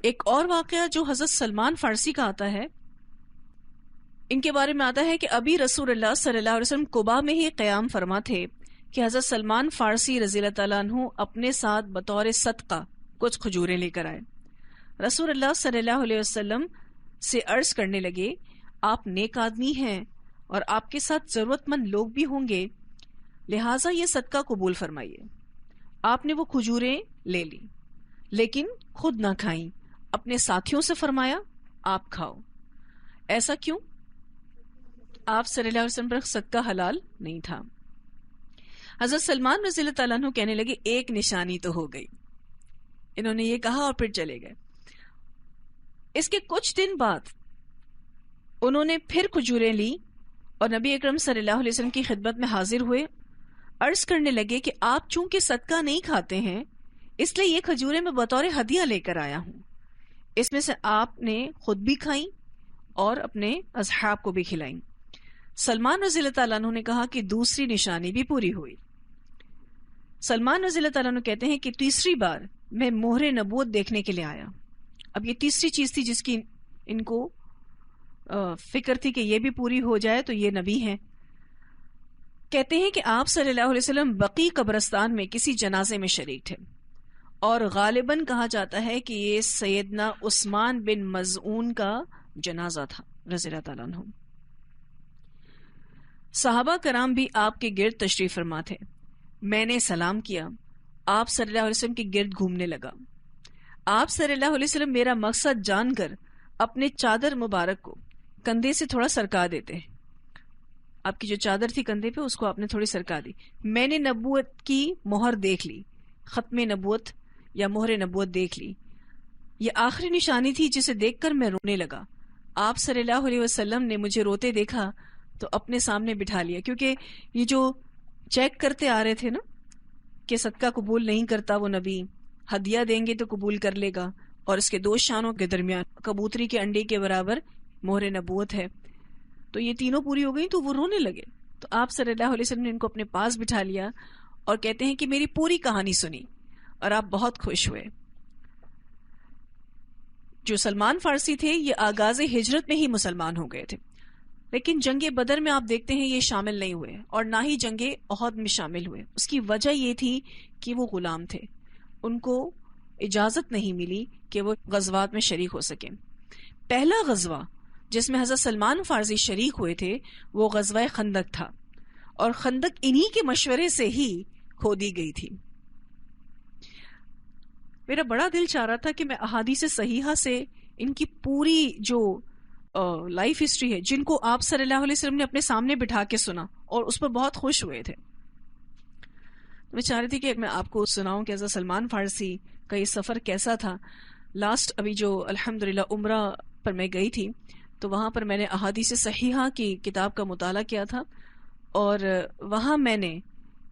ایک اور واقعہ جو حضرت سلمان فارسی کا آتا ہے، ان کے بارے میں آتا ہے کہ ابھی رسول اللہ صلی اللہ علیہ وسلم قباء میں ہی قیام فرما تھے کہ حضرت سلمان فارسی رضی اللہ تعالیٰ عنہ اپنے ساتھ بطور صدقہ کچھ کھجوریں لے کر آئے. رسول اللہ صلی اللہ علیہ وسلم سے عرض کرنے لگے، آپ نیک آدمی ہیں اور آپ کے ساتھ ضرورت مند لوگ بھی ہوں گے، لہٰذا یہ صدقہ قبول فرمائیے. آپ نے وہ کھجوریں لے لی لیکن خود نہ کھائیں، اپنے ساتھیوں سے فرمایا آپ کھاؤ. ایسا کیوں؟ آپ صلی اللہ علیہ وسلم پر صدقہ حلال نہیں تھا. حضرت سلمان رضی اللہ تعالیٰ عنہ کہنے لگے، ایک نشانی تو ہو گئی. انہوں نے یہ کہا اور پھر چلے گئے. اس کے کچھ دن بعد انہوں نے پھر کھجوریں لی اور نبی اکرم صلی اللہ علیہ وسلم کی خدمت میں حاضر ہوئے. عرض کرنے لگے کہ آپ چونکہ صدقہ نہیں کھاتے ہیں اس لیے یہ کھجوریں میں بطور ہدیہ لے کر آیا ہوں. اس میں سے آپ نے خود بھی کھائیں اور اپنے اصحاب کو بھی کھلائیں. سلمان رضی اللہ تعالیٰ عنہ نے کہا کہ دوسری نشانی بھی پوری ہوئی. سلمان رضی اللہ تعالیٰ عنہ کہتے ہیں کہ تیسری بار میں مہر نبوت دیکھنے کے لیے آیا. اب یہ تیسری چیز تھی جس کی ان کو فکر تھی کہ یہ بھی پوری ہو جائے تو یہ نبی ہیں. کہتے ہیں کہ آپ صلی اللہ علیہ وسلم بقیع قبرستان میں کسی جنازے میں شریک تھے اور غالباً کہا جاتا ہے کہ یہ سیدنا عثمان بن مظعون کا جنازہ تھا رضی اللہ تعالیٰ عنہ. صحابہ کرام بھی آپ کے گرد تشریف فرما تھے. میں نے سلام کیا، آپ صلی اللہ علیہ وسلم کے گرد گھومنے لگا. آپ صلی اللہ علیہ وسلم میرا مقصد جان کر اپنے چادر مبارک کو کندھے سے تھوڑا سرکا دیتے ہیں. آپ کی جو چادر تھی کندھے پہ اس کو آپ نے تھوڑی سرکا دی. میں نے نبوت کی مہر دیکھ لی، ختم نبوت یا مہر نبوت دیکھ لی. یہ آخری نشانی تھی جسے دیکھ کر میں رونے لگا. آپ صلی اللہ علیہ وسلم نے مجھے روتے دیکھا تو اپنے سامنے بٹھا لیا، کیونکہ یہ جو چیک کرتے آ رہے تھے نا کہ صدقہ قبول نہیں کرتا وہ نبی، ہدیہ دیں گے تو قبول کر لے گا، اور اس کے دو شانوں کے درمیان کبوتری کے انڈے کے برابر مہر نبوت ہے. تو یہ تینوں پوری ہو گئی تو وہ رونے لگے. تو آپ صلی اللہ علیہ وسلم نے ان کو اپنے پاس بٹھا لیا اور کہتے ہیں کہ میری پوری کہانی سنی اور آپ بہت خوش ہوئے. جو سلمان فارسی تھے یہ آغاز ہجرت میں ہی مسلمان ہو گئے تھے، لیکن جنگ بدر میں آپ دیکھتے ہیں یہ شامل نہیں ہوئے اور نہ ہی جنگ احد میں شامل ہوئے. اس کی وجہ یہ تھی کہ وہ غلام تھے، ان کو اجازت نہیں ملی کہ وہ غزوات میں شریک ہو سکیں. پہلا غزوہ جس میں حضرت سلمان فارسی شریک ہوئے تھے وہ غزوہ خندق تھا، اور خندق انہی کے مشورے سے ہی کھودی گئی تھی. میرا بڑا دل چاہ رہا تھا کہ میں احادیث صحیحہ سے ان کی پوری جو لائف ہسٹری ہے، جن کو آپ صلی اللہ علیہ وسلم نے اپنے سامنے بٹھا کے سنا اور اس پر بہت خوش ہوئے تھے، میں چاہ رہی تھی کہ میں آپ کو سناؤں کہ حضرت سلمان فارسی کا یہ سفر کیسا تھا. لاسٹ ابھی جو الحمدللہ عمرہ پر میں گئی تھی تو وہاں پر میں نے احادیث صحیحہ کی کتاب کا مطالعہ کیا تھا، اور وہاں میں نے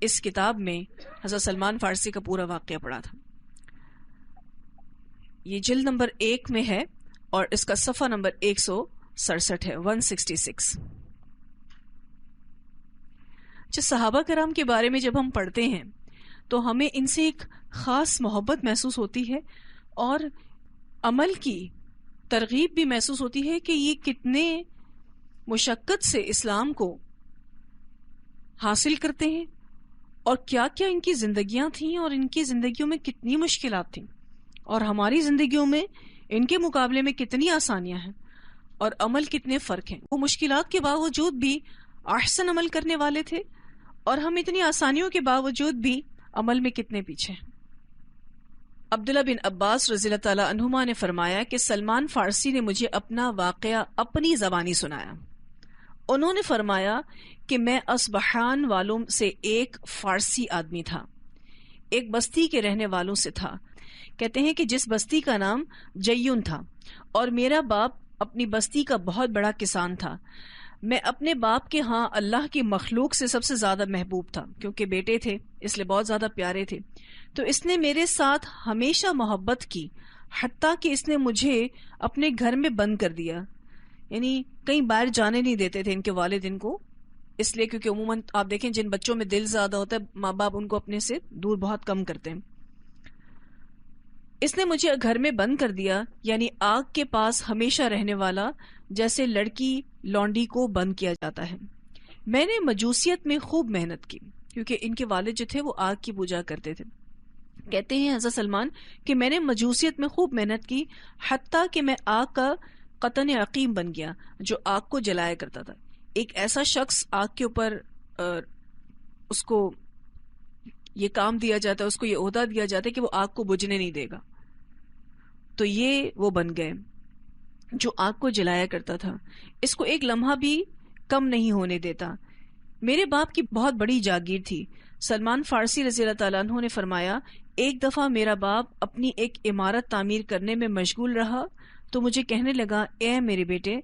اس کتاب میں حضرت سلمان فارسی کا پورا واقعہ پڑھا تھا. یہ جلد نمبر 1 میں ہے اور اس کا صفحہ نمبر 167 ہے، 166. صحابہ کرام کے بارے میں جب ہم پڑھتے ہیں تو ہمیں ان سے ایک خاص محبت محسوس ہوتی ہے اور عمل کی ترغیب بھی محسوس ہوتی ہے کہ یہ کتنے مشقت سے اسلام کو حاصل کرتے ہیں اور کیا کیا ان کی زندگیاں تھیں اور ان کی زندگیوں میں کتنی مشکلات تھیں، اور ہماری زندگیوں میں ان کے مقابلے میں کتنی آسانیاں ہیں اور عمل کتنے فرق ہیں. وہ مشکلات کے باوجود بھی احسن عمل کرنے والے تھے اور ہم اتنی آسانیوں کے باوجود بھی عمل میں کتنے پیچھے ہیں. عبداللہ بن عباس رضی اللہ تعالیٰ عنہما نے فرمایا کہ سلمان فارسی نے مجھے اپنا واقعہ اپنی زبانی سنایا. انہوں نے فرمایا کہ میں اصبحان والوں سے ایک فارسی آدمی تھا، ایک بستی کے رہنے والوں سے تھا. کہتے ہیں کہ جس بستی کا نام جیون تھا، اور میرا باپ اپنی بستی کا بہت بڑا کسان تھا. میں اپنے باپ کے ہاں اللہ کی مخلوق سے سب سے زیادہ محبوب تھا، کیونکہ بیٹے تھے اس لیے بہت زیادہ پیارے تھے. تو اس نے میرے ساتھ ہمیشہ محبت کی، حتیٰ کہ اس نے مجھے اپنے گھر میں بند کر دیا، یعنی کہیں باہر جانے نہیں دیتے تھے ان کے والد ان کو، اس لیے کیونکہ عموماً آپ دیکھیں جن بچوں میں دل زیادہ ہوتا ہے ماں باپ ان کو اپنے سے دور بہت کم کرتے ہیں. اس نے مجھے گھر میں بند کر دیا، یعنی آگ کے پاس ہمیشہ رہنے والا، جیسے لڑکی لونڈی کو بند کیا جاتا ہے۔ میں نے مجوسیت میں خوب محنت کی، کیونکہ ان کے والد جو تھے وہ آگ کی پوجا کرتے تھے۔ کہتے ہیں حضرت سلمان کہ میں نے مجوسیت میں خوب محنت کی، حتیٰ کہ میں آگ کا قطن عقیم بن گیا جو آگ کو جلایا کرتا تھا۔ ایک ایسا شخص آگ کے اوپر اس کو یہ کام دیا جاتا ہے، اس کو یہ عہدہ دیا جاتا ہے کہ وہ آگ کو بجھنے نہیں دے گا، تو یہ وہ بن گئے جو آگ کو جلایا کرتا تھا، اس کو ایک لمحہ بھی کم نہیں ہونے دیتا۔ میرے باپ کی بہت بڑی جاگیر تھی۔ سلمان فارسی رضی اللہ تعالیٰ عنہ نے فرمایا، ایک دفعہ میرا باپ اپنی ایک عمارت تعمیر کرنے میں مشغول رہا تو مجھے کہنے لگا، اے میرے بیٹے،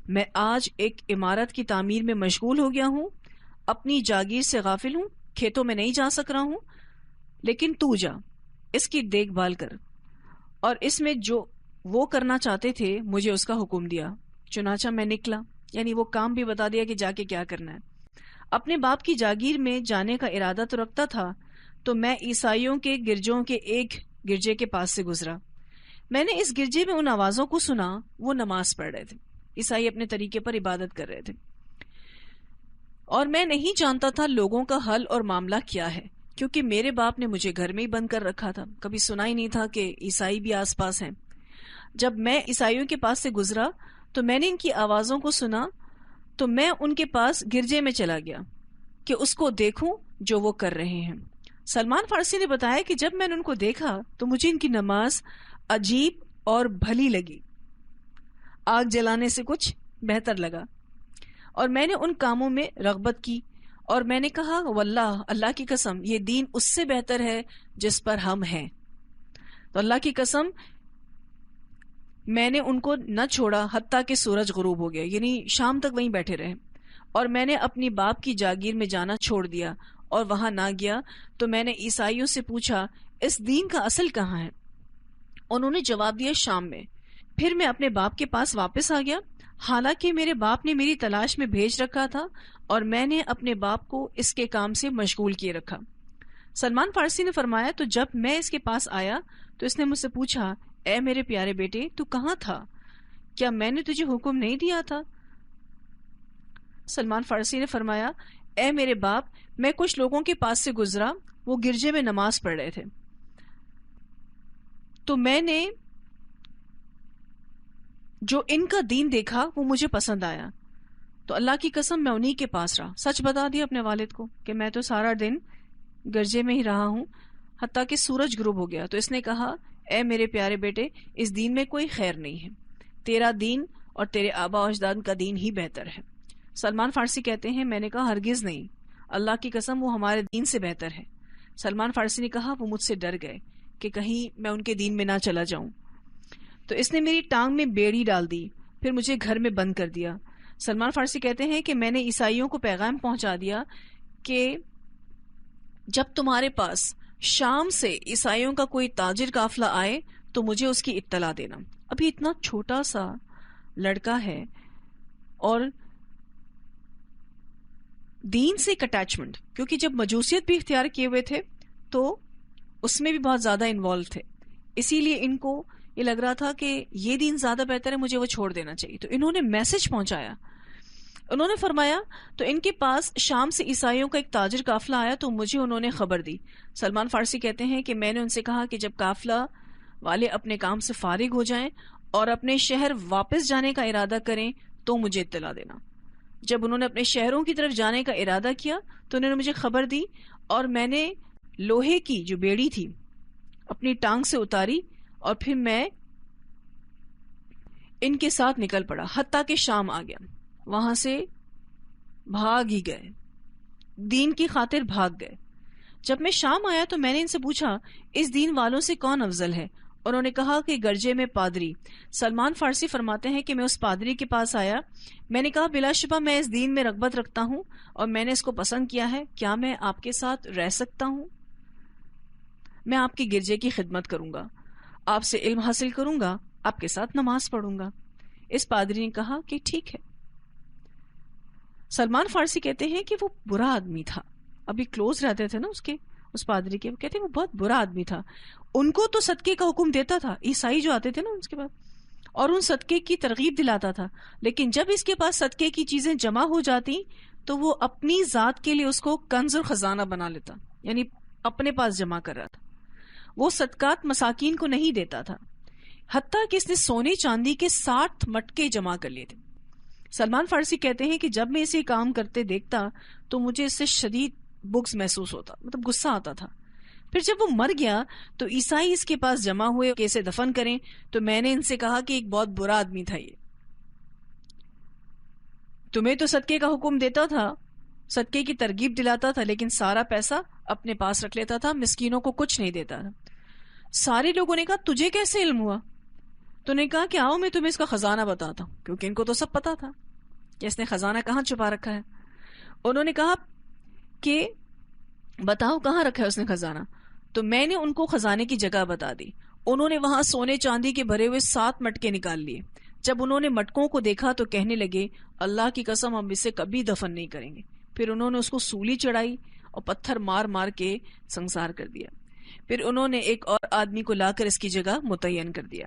میں آج ایک عمارت کی تعمیر میں مشغول ہو گیا ہوں، اپنی جاگیر سے غافل ہوں، کھیتوں میں نہیں جا سک رہا ہوں، لیکن تو جا، اس کی دیکھ بھال کر۔ اور اس میں جو وہ کرنا چاہتے تھے مجھے اس کا حکم دیا، چنانچہ میں نکلا، یعنی وہ کام بھی بتا دیا کہ جا کے کیا کرنا ہے۔ اپنے باپ کی جاگیر میں جانے کا ارادہ تو رکھتا تھا، تو میں عیسائیوں کے گرجوں کے ایک گرجے کے پاس سے گزرا۔ میں نے اس گرجے میں ان آوازوں کو سنا، وہ نماز پڑھ رہے تھے، عیسائی اپنے طریقے پر عبادت کر رہے تھے، اور میں نہیں جانتا تھا لوگوں کا حل اور معاملہ کیا ہے، کیونکہ میرے باپ نے مجھے گھر میں ہی بند کر رکھا تھا، کبھی سنا ہی نہیں تھا کہ عیسائی بھی آس پاس ہیں۔ جب میں عیسائیوں کے پاس سے گزرا تو میں نے ان کی آوازوں کو سنا، تو میں ان کے پاس گرجے میں چلا گیا کہ اس کو دیکھوں جو وہ کر رہے ہیں۔ سلمان فارسی نے بتایا کہ جب میں نے ان کو دیکھا تو مجھے ان کی نماز عجیب اور بھلی لگی، آگ جلانے سے کچھ بہتر لگا، اور میں نے ان کاموں میں رغبت کی، اور میں نے کہا، واللہ، اللہ کی قسم، یہ دین اس سے بہتر ہے جس پر ہم ہیں۔ تو اللہ کی قسم میں نے ان کو نہ چھوڑا حتیٰ کہ سورج غروب ہو گیا، یعنی شام تک وہیں بیٹھے رہے، اور میں نے اپنی باپ کی جاگیر میں جانا چھوڑ دیا اور وہاں نہ گیا۔ تو میں نے عیسائیوں سے پوچھا، اس دین کا اصل کہاں ہے؟ انہوں نے جواب دیا، شام میں۔ پھر میں اپنے باپ کے پاس واپس آ گیا، حالانکہ میرے باپ نے میری تلاش میں بھیج رکھا تھا اور میں نے اپنے باپ کو اس کے کام سے مشغول کیے رکھا۔ سلمان فارسی نے فرمایا، تو جب میں اس کے پاس آیا تو اس نے مجھ سے پوچھا، اے میرے پیارے بیٹے، تو کہاں تھا؟ کیا میں نے تجھے حکم نہیں دیا تھا؟ سلمان فارسی نے فرمایا، اے میرے باپ، میں کچھ لوگوں کے پاس سے گزرا، وہ گرجے میں نماز پڑھ رہے تھے، تو میں نے جو ان کا دین دیکھا وہ مجھے پسند آیا، تو اللہ کی قسم میں انہی کے پاس رہا۔ سچ بتا دیا اپنے والد کو کہ میں تو سارا دن گرجے میں ہی رہا ہوں حتیٰ کہ سورج غروب ہو گیا۔ تو اس نے کہا، اے میرے پیارے بیٹے، اس دین میں کوئی خیر نہیں ہے، تیرا دین اور تیرے آبا و اجداد کا دین ہی بہتر ہے۔ سلمان فارسی کہتے ہیں، میں نے کہا، ہرگز نہیں، اللہ کی قسم وہ ہمارے دین سے بہتر ہے۔ سلمان فارسی نے کہا، وہ مجھ سے ڈر گئے کہ کہیں میں ان کے دین میں نہ چلا جاؤں، تو اس نے میری ٹانگ میں بیڑی ڈال دی، پھر مجھے گھر میں بند کر دیا۔ سلمان فارسی کہتے ہیں کہ میں نے عیسائیوں کو پیغام پہنچا دیا کہ جب تمہارے پاس شام سے عیسائیوں کا کوئی تاجر قافلہ آئے تو مجھے اس کی اطلاع دینا۔ ابھی اتنا چھوٹا سا لڑکا ہے اور دین سے ایک اٹیچمنٹ، کیونکہ جب مجوسیت بھی اختیار کیے ہوئے تھے تو اس میں بھی بہت زیادہ انوالو تھے، اسی لیے ان کو یہ لگ رہا تھا کہ یہ دین زیادہ بہتر ہے، مجھے وہ چھوڑ دینا چاہیے۔ تو انہوں نے میسج پہنچایا، انہوں نے فرمایا، تو ان کے پاس شام سے عیسائیوں کا ایک تاجر قافلہ آیا تو مجھے انہوں نے خبر دی۔ سلمان فارسی کہتے ہیں کہ میں نے ان سے کہا کہ جب قافلہ والے اپنے کام سے فارغ ہو جائیں اور اپنے شہر واپس جانے کا ارادہ کریں تو مجھے اطلاع دینا۔ جب انہوں نے اپنے شہروں کی طرف جانے کا ارادہ کیا تو انہوں نے مجھے خبر دی، اور میں نے لوہے کی جو بیڑی تھی اپنی ٹانگ سے اتاری، اور پھر میں ان کے ساتھ نکل پڑا حتیٰ کہ شام آ گیا۔ وہاں سے بھاگ ہی گئے، دین کی خاطر بھاگ گئے۔ جب میں شام آیا تو میں نے ان سے پوچھا، اس دین والوں سے کون افضل ہے؟ انہوں نے کہا کہ گرجے میں پادری۔ سلمان فارسی فرماتے ہیں کہ میں اس پادری کے پاس آیا، میں نے کہا، بلا شبہ میں اس دین میں رغبت رکھتا ہوں اور میں نے اس کو پسند کیا ہے، کیا میں آپ کے ساتھ رہ سکتا ہوں؟ میں آپ کے گرجے کی خدمت کروں گا، آپ سے علم حاصل کروں گا، آپ کے ساتھ نماز پڑھوں گا۔ اس پادری نے کہا کہ ٹھیک ہے۔ سلمان فارسی کہتے ہیں کہ وہ برا آدمی تھا، ابھی کلوز رہتے تھے نا اس کے، اس پادری کے. وہ کہتے ہیں وہ بہت برا آدمی تھا, ان کو تو صدقے کا حکم دیتا تھا, عیسائی جو آتے تھے نا اس کے بعد, اور ان صدقے کی ترغیب دلاتا تھا, لیکن جب اس کے پاس صدقے کی چیزیں جمع ہو جاتی تو وہ اپنی ذات کے لیے اس کو کنز اور خزانہ بنا لیتا, یعنی اپنے پاس جمع کر رہا تھا. وہ صدقات مساکین کو نہیں دیتا تھا, حتیٰ کہ اس نے سونے چاندی کے 60 مٹکے جمع کر لیے تھے. سلمان فارسی کہتے ہیں کہ جب میں اسے کام کرتے دیکھتا تو مجھے اس سے شدید بغض محسوس ہوتا, مطلب غصہ آتا تھا. پھر جب وہ مر گیا تو عیسائی اس کے پاس جمع ہوئے کہ اسے دفن کریں, تو میں نے ان سے کہا کہ ایک بہت برا آدمی تھا یہ, تمہیں تو صدقے کا حکم دیتا تھا, صدقے کی ترغیب دلاتا تھا, لیکن سارا پیسہ اپنے پاس رکھ لیتا تھا, مسکینوں کو کچھ نہیں دیتا تھا. سارے لوگوں نے کہا تجھے کیسے علم ہوا؟ تو نے کہا کہ آؤ میں تمہیں اس کا خزانہ بتاتا ہوں, کیونکہ ان کو تو سب پتا تھا کہ اس نے خزانہ کہاں چھپا رکھا ہے. انہوں نے کہا کہ بتاؤ کہاں رکھا ہے اس نے خزانہ. تو میں نے ان کو خزانے کی جگہ بتا دی. انہوں نے وہاں سونے چاندی کے بھرے ہوئے 7 مٹکے نکال لیے. جب انہوں نے مٹکوں کو دیکھا تو کہنے لگے اللہ کی قسم ہم اسے کبھی دفن نہیں کریں گے. پھر انہوں نے اس کو سولی چڑھائی اور پتھر مار مار کے سنسار کر دیا. پھر انہوں نے ایک اور آدمی کو لا کر اس کی جگہ متعین کر دیا.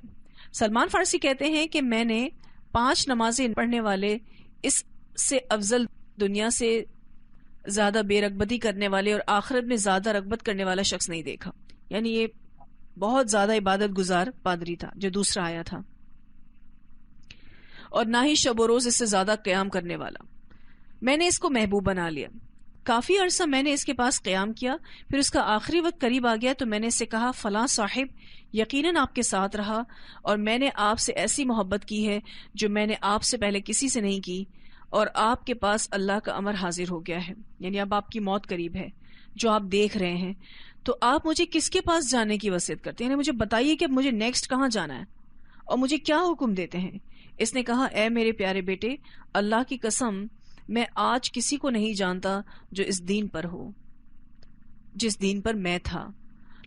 سلمان فارسی کہتے ہیں کہ میں نے 5 نمازیں پڑھنے والے اس سے افضل, دنیا سے زیادہ بے رغبتی کرنے والے اور آخرت میں زیادہ رغبت کرنے والا شخص نہیں دیکھا. یعنی یہ بہت زیادہ عبادت گزار پادری تھا جو دوسرا آیا تھا, اور نہ ہی شب و روز اس سے زیادہ قیام کرنے والا. میں نے اس کو محبوب بنا لیا. کافی عرصہ میں نے اس کے پاس قیام کیا. پھر اس کا آخری وقت قریب آ گیا تو میں نے اس سے کہا فلاں صاحب یقیناً آپ کے ساتھ رہا, اور میں نے آپ سے ایسی محبت کی ہے جو میں نے آپ سے پہلے کسی سے نہیں کی, اور آپ کے پاس اللہ کا امر حاضر ہو گیا ہے, یعنی اب آپ کی موت قریب ہے جو آپ دیکھ رہے ہیں. تو آپ مجھے کس کے پاس جانے کی وصیت کرتے ہیں, یعنی مجھے بتائیے کہ اب مجھے نیکسٹ کہاں جانا ہے اور مجھے کیا حکم دیتے ہیں. اس نے کہا اے میرے پیارے بیٹے, اللہ کی قسم میں آج کسی کو نہیں جانتا جو اس دین پر ہو جس دین پر میں تھا.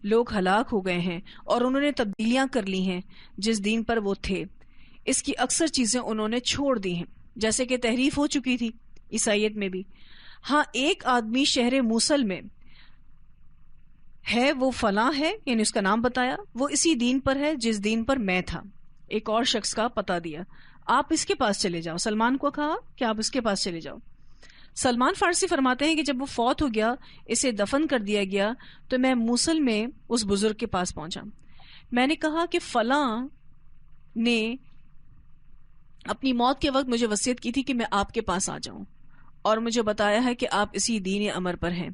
لوگ ہلاک ہو گئے ہیں اور انہوں نے تبدیلیاں کر لی ہیں جس دین پر وہ تھے. اس کی اکثر چیزیں انہوں نے چھوڑ دی ہیں, جیسے کہ تحریف ہو چکی تھی عیسائیت میں بھی. ہاں ایک آدمی شہر موصل میں ہے, وہ فلاں ہے, یعنی اس کا نام بتایا, وہ اسی دین پر ہے جس دین پر میں تھا. ایک اور شخص کا پتہ دیا, آپ اس کے پاس چلے جاؤ. سلمان کو کہا کہ آپ اس کے پاس چلے جاؤ. سلمان فارسی فرماتے ہیں کہ جب وہ فوت ہو گیا, اسے دفن کر دیا گیا, تو میں موصل میں اس بزرگ کے پاس پہنچا. میں نے کہا کہ فلاں نے اپنی موت کے وقت مجھے وصیت کی تھی کہ میں آپ کے پاس آ جاؤں, اور مجھے بتایا ہے کہ آپ اسی دین امر پر ہیں.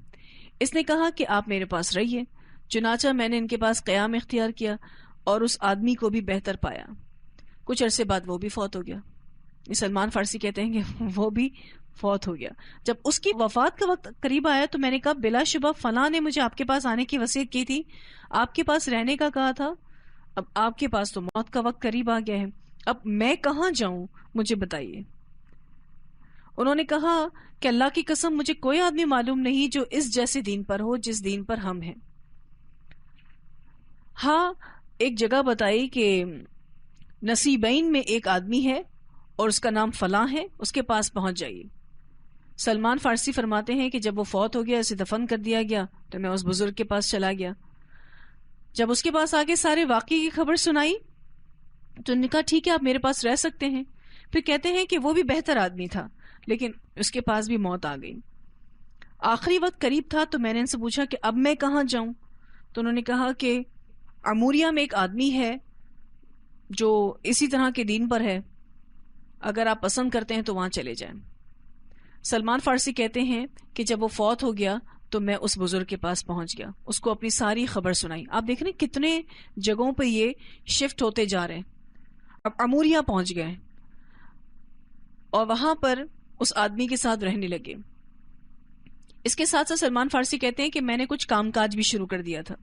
اس نے کہا کہ آپ میرے پاس رہیے. چنانچہ میں نے ان کے پاس قیام اختیار کیا اور اس آدمی کو بھی بہتر پایا. کچھ عرصے بعد وہ بھی فوت ہو گیا. سلمان فارسی کہتے ہیں کہ وہ بھی فوت ہو گیا. جب اس کی وفات کا وقت قریب آیا تو میں نے کہا بلا شبہ فلاں نے مجھے آپ کے پاس آنے کی وصیت کی تھی, آپ کے پاس رہنے کا کہا تھا, اب آپ کے پاس تو موت کا وقت قریب آ گیا ہے, اب میں کہاں جاؤں مجھے بتائیے. انہوں نے کہا کہ اللہ کی قسم مجھے کوئی آدمی معلوم نہیں جو اس جیسے دین پر ہو جس دین پر ہم ہیں. ہاں ایک جگہ بتائی کہ نصیبین میں ایک آدمی ہے اور اس کا نام فلاں ہے, اس کے پاس پہنچ جائیے. سلمان فارسی فرماتے ہیں کہ جب وہ فوت ہو گیا, اسے دفن کر دیا گیا, تو میں اس بزرگ کے پاس چلا گیا. جب اس کے پاس آگے سارے واقعے کی خبر سنائی تو انہوں نے کہا ٹھیک ہے آپ میرے پاس رہ سکتے ہیں. پھر کہتے ہیں کہ وہ بھی بہتر آدمی تھا, لیکن اس کے پاس بھی موت آ گئی. آخری وقت قریب تھا تو میں نے ان سے پوچھا کہ اب میں کہاں جاؤں. تو انہوں نے کہا کہ اموریا میں ایک آدمی ہے جو اسی طرح کے دین پر ہے, اگر آپ پسند کرتے ہیں تو وہاں چلے جائیں. سلمان فارسی کہتے ہیں کہ جب وہ فوت ہو گیا تو میں اس بزرگ کے پاس پہنچ گیا, اس کو اپنی ساری خبر سنائی. آپ دیکھ رہے ہیں کتنے جگہوں پہ یہ شفٹ ہوتے جا رہے ہیں. اب اموریا پہنچ گئے اور وہاں پر اس آدمی کے ساتھ رہنے لگے. اس کے ساتھ ساتھ سلمان فارسی کہتے ہیں کہ میں نے کچھ کام کاج بھی شروع کر دیا تھا,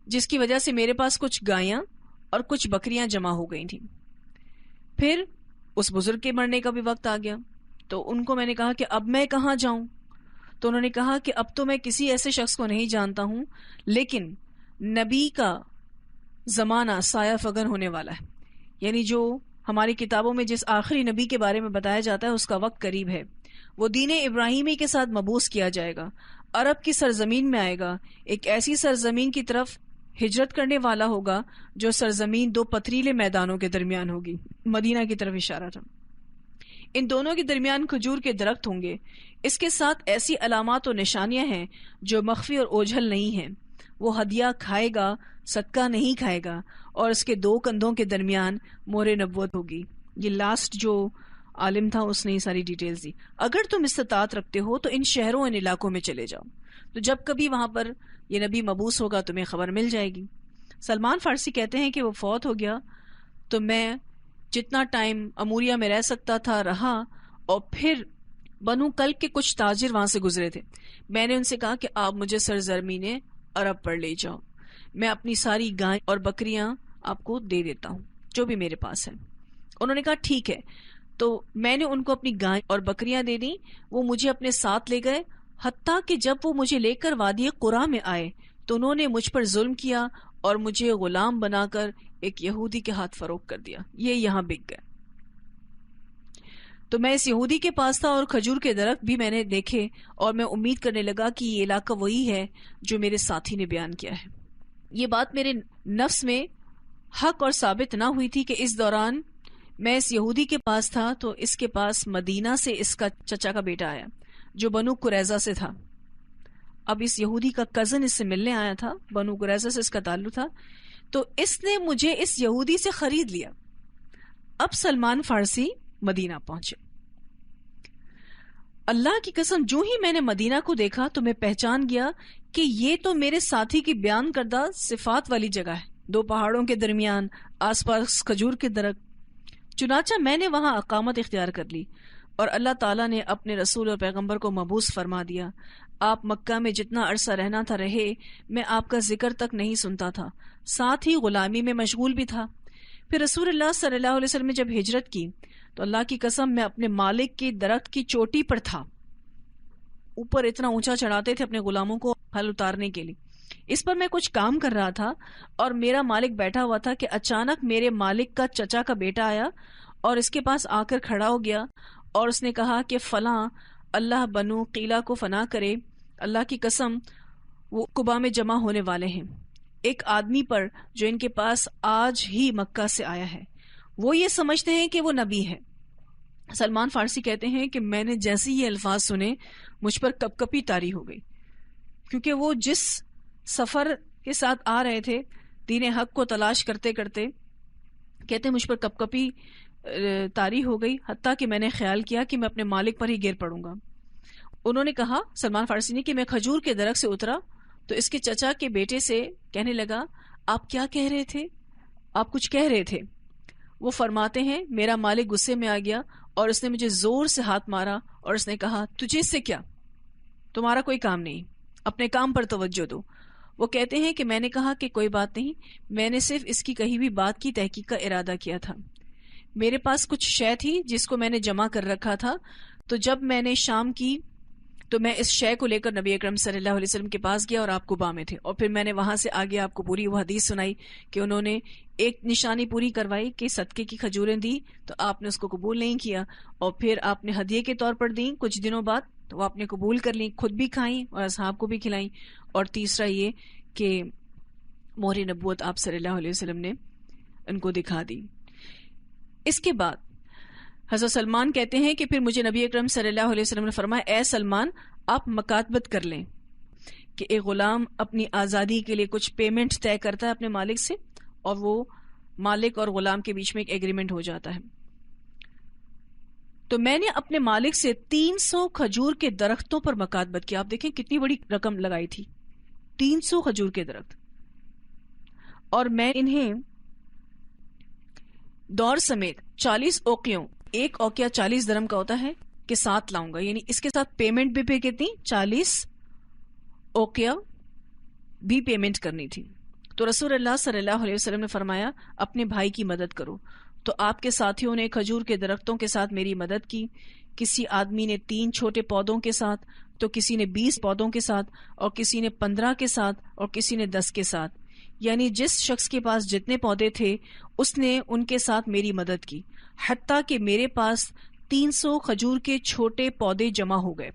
جس کی وجہ سے میرے پاس کچھ گایاں اور کچھ بکریاں جمع ہو گئی تھیں. پھر اس بزرگ کے مرنے کا بھی وقت آ گیا, تو ان کو میں نے کہا کہ اب میں کہاں جاؤں. تو انہوں نے کہا کہ اب تو میں کسی ایسے شخص کو نہیں جانتا ہوں, لیکن نبی کا زمانہ سایہ فگن ہونے والا ہے, یعنی جو ہماری کتابوں میں جس آخری نبی کے بارے میں بتایا جاتا ہے اس کا وقت قریب ہے. وہ دین ابراہیمی کے ساتھ مبعوث کیا جائے گا. عرب کی سرزمین میں آئے گا، ایک ایسی سرزمین کی طرف ہجرت کرنے والا ہوگا جو سرزمین دو پتھریلے میدانوں کے درمیان ہوگی. مدینہ کی طرف اشارہ تھا. ان دونوں کے درمیان کھجور کے درخت ہوں گے. اس کے ساتھ ایسی علامات و نشانیاں ہیں جو مخفی اور اوجھل نہیں ہیں. وہ ہدیہ کھائے گا، صدقہ نہیں کھائے گا، اور اس کے دو کندھوں کے درمیان مہر نبوت ہوگی. یہ لاسٹ جو عالم تھا اس نے یہ ساری ڈیٹیلز دی. اگر تم استطاعت رکھتے ہو تو ان شہروں ان علاقوں میں چلے جاؤ، تو جب کبھی وہاں پر یہ نبی مبعوث ہوگا تمہیں خبر مل جائے گی. سلمان فارسی کہتے ہیں کہ وہ فوت ہو گیا تو میں جتنا ٹائم اموریہ میں رہ سکتا تھا رہا، اور پھر بنو کلب کے کچھ تاجر وہاں سے گزرے تھے. میں نے ان سے کہا کہ آپ مجھے سرزمین عرب پر لے جاؤ، میں اپنی ساری گائیں اور بکریاں آپ کو دے دیتا ہوں جو بھی میرے پاس ہے. انہوں نے کہا ٹھیک ہے. تو میں نے ان کو اپنی گائیں اور بکریاں دے دیں. وہ مجھے اپنے ساتھ لے گئے، حتیٰ کہ جب وہ مجھے لے کر وادی قرا میں آئے تو انہوں نے مجھ پر ظلم کیا اور مجھے غلام بنا کر ایک یہودی کے ہاتھ فروخت کر دیا. یہ یہاں بک گئے. تو میں اس یہودی کے پاس تھا اور کھجور کے درخت بھی میں نے دیکھے، اور میں امید کرنے لگا کہ یہ علاقہ وہی ہے جو میرے ساتھی نے بیان کیا ہے. یہ بات میرے نفس میں حق اور ثابت نہ ہوئی تھی کہ اس دوران میں اس یہودی کے پاس تھا تو اس کے پاس مدینہ سے اس کا چچا کا بیٹا آیا جو بنو قریظہ سے تھا. اب اس یہودی کا کزن اس سے ملنے آیا تھا، بنو قریظہ سے اس کا تعلق تھا، تو اس نے مجھے اس یہودی سے خرید لیا. اب سلمان فارسی مدینہ پہنچے. اللہ کی قسم جو ہی میں نے مدینہ کو دیکھا تو میں پہچان گیا کہ یہ تو میرے ساتھی کی بیان کردہ صفات والی جگہ ہے، دو پہاڑوں کے درمیان، آس پاس کھجور کے درخت. چنانچہ میں نے وہاں اقامت اختیار کر لی، اور اللہ تعالیٰ نے اپنے رسول اور پیغمبر کو مبعوث فرما دیا. آپ مکہ میں جتنا عرصہ رہنا تھا رہے، میں آپ کا ذکر تک نہیں سنتا تھا، ساتھ ہی غلامی میں مشغول بھی تھا. پھر رسول اللہ صلی اللہ علیہ وسلم نے جب ہجرت کی تو اللہ کی قسم میں اپنے مالک کی درخت کی چوٹی پر تھا. اوپر اتنا اونچا چڑھاتے تھے اپنے غلاموں کو پھل اتارنے کے لیے. اس پر میں کچھ کام کر رہا تھا اور میرا مالک بیٹھا ہوا تھا کہ اچانک میرے مالک کا چچا کا بیٹا آیا اور اس کے پاس آ کر کھڑا ہو گیا، اور اس نے کہا کہ فلاں اللہ بنو قیلہ کو فنا کرے، اللہ کی قسم وہ قبا میں جمع ہونے والے ہیں ایک آدمی پر جو ان کے پاس آج ہی مکہ سے آیا ہے. وہ یہ سمجھتے ہیں کہ وہ نبی ہے. سلمان فارسی کہتے ہیں کہ میں نے جیسے یہ الفاظ سنے مجھ پر کپ کپی طاری ہو گئی، کیونکہ وہ جس سفر کے ساتھ آ رہے تھے دین حق کو تلاش کرتے کرتے، کہتے مجھ پر کپ کپی طاری ہو گئی، حتیٰ کہ میں نے خیال کیا کہ میں اپنے مالک پر ہی گر پڑوں گا. انہوں نے کہا سلمان فارسی نے کہ میں کھجور کے درخت سے اترا تو اس کے چچا کے بیٹے سے کہنے لگا آپ کیا کہہ رہے تھے؟ آپ کچھ کہہ رہے تھے. وہ فرماتے ہیں میرا مالک غصے میں آ گیا اور اس نے مجھے زور سے ہاتھ مارا اور اس نے کہا تجھے اس سے کیا، تمہارا کوئی کام نہیں، اپنے کام پر توجہ دو. وہ کہتے ہیں کہ میں نے کہا کہ کوئی بات نہیں، میں نے صرف اس کی کہی ہوئی بات کی تحقیق کا ارادہ کیا تھا. میرے پاس کچھ شے تھی جس کو میں نے جمع کر رکھا تھا، تو جب میں نے شام کی تو میں اس شے کو لے کر نبی اکرم صلی اللہ علیہ وسلم کے پاس گیا اور آپ قباء میں تھے. اور پھر میں نے وہاں سے آگے آپ کو پوری وہ حدیث سنائی کہ انہوں نے ایک نشانی پوری کروائی کہ صدقے کی کھجوریں دی تو آپ نے اس کو قبول نہیں کیا، اور پھر آپ نے ہدیے کے طور پر دیں کچھ دنوں بعد تو وہ آپ نے قبول کر لیں، خود بھی کھائیں اور اصحاب کو بھی کھلائیں. اور تیسرا یہ کہ مہر نبوت آپ صلی اللہ علیہ وسلم نے ان کو دکھا دی. اس کے بعد حضرت سلمان کہتے ہیں کہ پھر مجھے نبی اکرم صلی اللہ علیہ وسلم نے فرمایا اے سلمان آپ مکاتبت کر لیں کہ ایک غلام اپنی آزادی کے لیے کچھ پیمنٹ طے کرتا ہے اپنے مالک سے، اور وہ مالک اور غلام کے بیچ میں ایک ایگریمنٹ ہو جاتا ہے. تو میں نے اپنے مالک سے 300 کھجور کے درختوں پر مکاتبت کیا. آپ دیکھیں کتنی بڑی رقم لگائی تھی، 300 کھجور کے درخت، اور میں انہیں دور سمیت 40 اوقیوں، ایک اوقیہ 40 درہم کا ہوتا ہے، کے ساتھ لاؤں گا. یعنی اس کے ساتھ پیمنٹ بھی پہ کتنی 40 اوقیہ بھی پیمنٹ کرنی تھی. تو رسول اللہ صلی اللہ علیہ وسلم نے فرمایا اپنے بھائی کی مدد کرو. تو آپ کے ساتھیوں نے کھجور کے درختوں کے ساتھ میری مدد کی. کسی آدمی نے 3 چھوٹے پودوں کے ساتھ، تو کسی نے 20 پودوں کے ساتھ، اور کسی نے 15 کے ساتھ، اور کسی نے 10 کے ساتھ. یعنی جس شخص کے پاس جتنے پودے تھے اس نے ان کے ساتھ میری مدد کی، حتیٰ کہ میرے پاس 300 کھجور کے چھوٹے پودے جمع ہو گئے.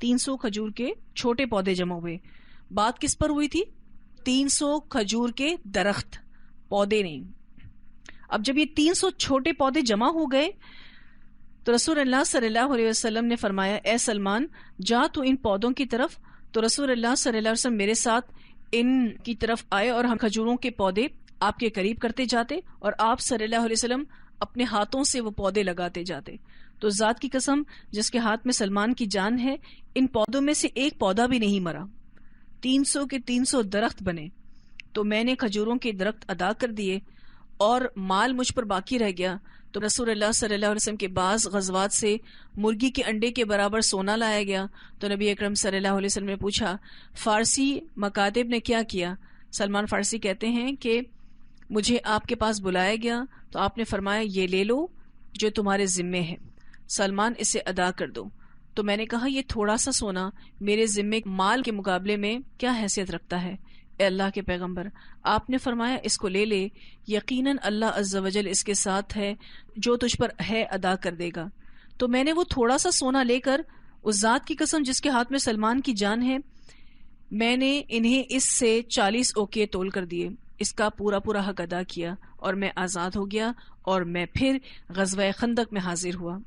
300 کھجور کے چھوٹے پودے جمع ہوئے. بات کس پر ہوئی تھی؟ 300 کھجور کے درخت، پودے نہیں. اب جب یہ 300 چھوٹے پودے جمع ہو گئے تو رسول اللہ صلی اللہ علیہ وسلم نے فرمایا اے سلمان جا تو ان پودوں کی طرف. تو رسول اللہ صلی اللہ علیہ وسلم میرے ساتھ ان کی طرف آئے اور ہم کھجوروں کے پودے آپ کے قریب کرتے جاتے اور آپ صلی اللہ علیہ وسلم اپنے ہاتھوں سے وہ پودے لگاتے جاتے. تو ذات کی قسم جس کے ہاتھ میں سلمان کی جان ہے، ان پودوں میں سے ایک پودا بھی نہیں مرا. 300 کے 300 درخت بنے. تو میں نے کھجوروں کے درخت ادا کر دیے اور مال مجھ پر باقی رہ گیا. تو رسول اللہ صلی اللہ علیہ وسلم کے بعض غزوات سے مرغی کے انڈے کے برابر سونا لایا گیا. تو نبی اکرم صلی اللہ علیہ وسلم نے پوچھا فارسی مکاتب نے کیا کیا؟ سلمان فارسی کہتے ہیں کہ مجھے آپ کے پاس بلایا گیا تو آپ نے فرمایا یہ لے لو جو تمہارے ذمے ہے، سلمان اسے ادا کر دو. تو میں نے کہا یہ تھوڑا سا سونا میرے ذمے مال کے مقابلے میں کیا حیثیت رکھتا ہے اے اللہ کے پیغمبر؟ آپ نے فرمایا اس کو لے لے، یقیناً اللہ عز و جل اس کے ساتھ ہے، جو تجھ پر ہے ادا کر دے گا. تو میں نے وہ تھوڑا سا سونا لے کر اس ذات کی قسم جس کے ہاتھ میں سلمان کی جان ہے، میں نے انہیں اس سے 40 اوقیے تول کر دیے. اس کا پورا پورا حق ادا کیا اور میں آزاد ہو گیا اور میں پھر غزوہ خندق میں حاضر ہوا.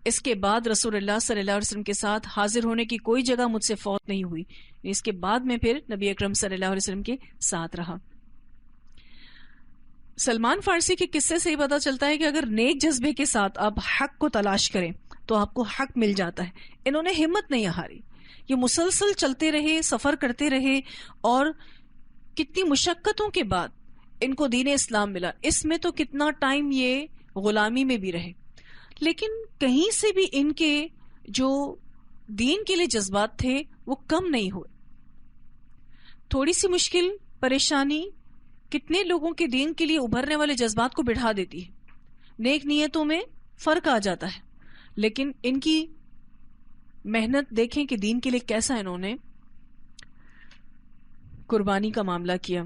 اس کے بعد رسول اللہ صلی اللہ علیہ وسلم کے ساتھ حاضر ہونے کی کوئی جگہ مجھ سے فوت نہیں ہوئی. اس کے بعد میں پھر نبی اکرم صلی اللہ علیہ وسلم کے ساتھ رہا. سلمان فارسی کے قصے سے یہ پتا چلتا ہے کہ اگر نیک جذبے کے ساتھ آپ حق کو تلاش کریں تو آپ کو حق مل جاتا ہے. انہوں نے ہمت نہیں ہاری، یہ مسلسل چلتے رہے، سفر کرتے رہے اور کتنی مشقتوں کے بعد ان کو دین اسلام ملا. اس میں تو کتنا ٹائم یہ غلامی میں بھی رہے، لیکن کہیں سے بھی ان کے جو دین کے لیے جذبات تھے وہ کم نہیں ہوئے. تھوڑی سی مشکل پریشانی کتنے لوگوں کے دین کے لیے ابھرنے والے جذبات کو بڑھا دیتی ہے. نیک نیتوں میں فرق آ جاتا ہے، لیکن ان کی محنت دیکھیں کہ دین کے لیے کیسا انہوں نے قربانی کا معاملہ کیا.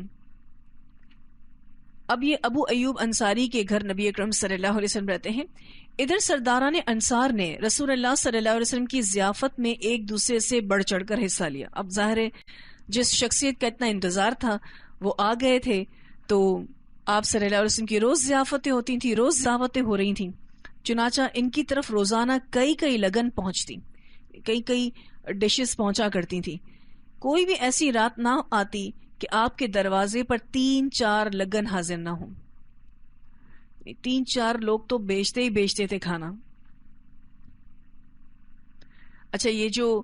اب یہ ابو ایوب انصاری کے گھر نبی اکرم صلی اللہ علیہ وسلم رہتے ہیں. ادھر سرداران انصار نے رسول اللہ صلی اللہ علیہ وسلم کی ضیافت میں ایک دوسرے سے بڑھ چڑھ کر حصہ لیا. اب ظاہر ہے جس شخصیت کا اتنا انتظار تھا وہ آ گئے تھے، تو آپ صلی اللہ علیہ وسلم کی روز ضیافتیں ہوتی تھیں، روز دعوتیں ہو رہی تھیں. چنانچہ ان کی طرف روزانہ کئی لگن پہنچتی، کئی ڈشز پہنچا کرتی تھیں. کوئی بھی ایسی رات نہ آتی کہ آپ کے دروازے پر 3-4 لگن حاضر نہ ہوں. 3-4 لوگ تو بیچتے تھے کھانا. اچھا، یہ جو